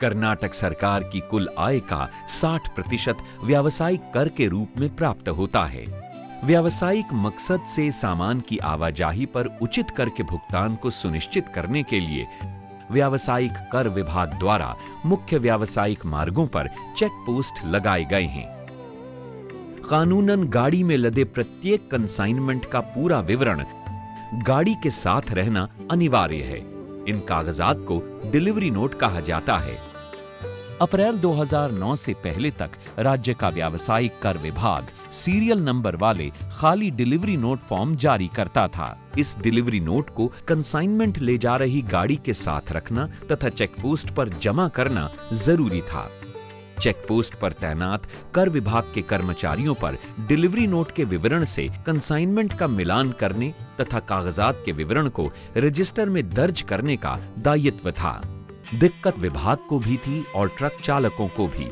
कर्नाटक सरकार की कुल आय का 60% व्यावसायिक कर के रूप में प्राप्त होता है। व्यावसायिक मकसद से सामान की आवाजाही पर उचित कर के भुगतान को सुनिश्चित करने के लिए व्यावसायिक कर विभाग द्वारा मुख्य व्यावसायिक मार्गों पर चेक पोस्ट लगाए गए हैं। कानूनन गाड़ी में लदे प्रत्येक कंसाइनमेंट का पूरा विवरण गाड़ी के साथ रहना अनिवार्य है। इन कागजात को डिलीवरी नोट कहा जाता है। अप्रैल 2009 से पहले तक राज्य का व्यावसायिक कर विभाग सीरियल नंबर वाले खाली डिलीवरी नोट फॉर्म जारी करता था। इस डिलीवरी नोट को कंसाइनमेंट ले जा रही गाड़ी के साथ रखना तथा चेक पोस्ट पर जमा करना जरूरी था। चेक पोस्ट पर तैनात कर विभाग के कर्मचारियों पर डिलीवरी नोट के विवरण से कंसाइनमेंट का मिलान करने तथा कागजात के विवरण को रजिस्टर में दर्ज करने का दायित्व था। दिक्कत विभाग को भी थी और ट्रक चालकों को भी,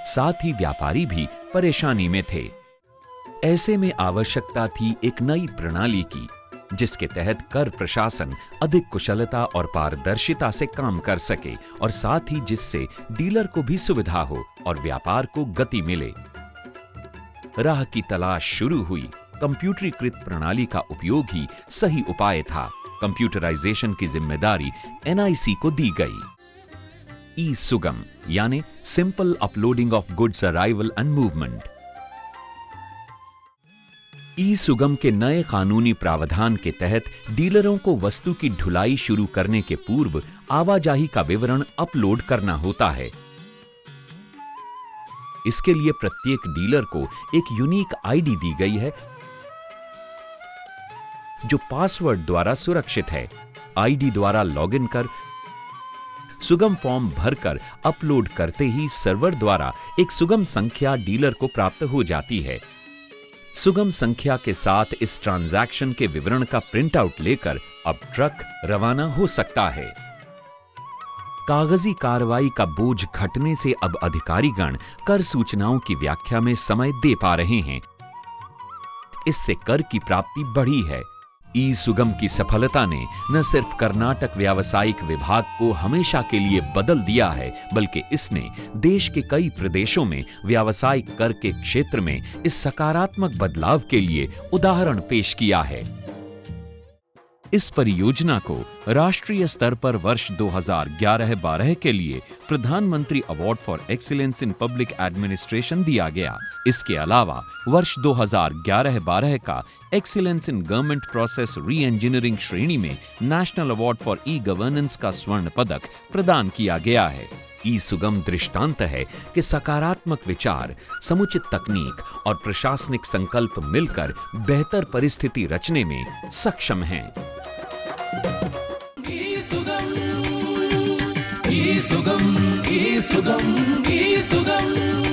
साथ ही व्यापारी भी परेशानी में थे। ऐसे में आवश्यकता थी एक नई प्रणाली की, जिसके तहत कर प्रशासन अधिक कुशलता और पारदर्शिता से काम कर सके और साथ ही जिससे डीलर को भी सुविधा हो और व्यापार को गति मिले। राह की तलाश शुरू हुई। कंप्यूटरीकृत प्रणाली का उपयोग ही सही उपाय था। कंप्यूटराइजेशन की जिम्मेदारी एनआईसी को दी गई। ई सुगम यानी simple uploading of goods arrival and movement. E Sugam के नए कानूनी प्रावधान के तहत डीलरों को वस्तु की ढुलाई शुरू करने के पूर्व आवाजाही का विवरण अपलोड करना होता है। इसके लिए प्रत्येक डीलर को एक यूनिक आईडी दी गई है, जो पासवर्ड द्वारा सुरक्षित है। आईडी द्वारा लॉगिन कर सुगम फॉर्म भरकर अपलोड करते ही सर्वर द्वारा एक सुगम संख्या डीलर को प्राप्त हो जाती है। सुगम संख्या के साथ इस ट्रांजैक्शन के विवरण का प्रिंट आउट लेकर अब ट्रक रवाना हो सकता है। कागजी कार्रवाई का बोझ घटने से अब अधिकारीगण कर सूचनाओं की व्याख्या में समय दे पा रहे हैं। इससे कर की प्राप्ति बढ़ी है। ई सुगम की सफलता ने न सिर्फ कर्नाटक व्यावसायिक विभाग को हमेशा के लिए बदल दिया है, बल्कि इसने देश के कई प्रदेशों में व्यावसायिक कर के क्षेत्र में इस सकारात्मक बदलाव के लिए उदाहरण पेश किया है। इस परियोजना को राष्ट्रीय स्तर पर वर्ष 2011-12 के लिए प्रधानमंत्री award for excellence in public administration दिया गया। इसके अलावा वर्ष 2011-12 का एक्सीलेंस इन गवर्नमेंट प्रोसेस री इंजीनियरिंग श्रेणी में national award for e governance का स्वर्ण पदक प्रदान किया गया है। ई सुगम दृष्टांत है कि सकारात्मक विचार, समुचित तकनीक और प्रशासनिक संकल्प मिलकर बेहतर परिस्थिति रचने में सक्षम हैं। ई सुगम, ई सुगम, ई सुगम, ई सुगम।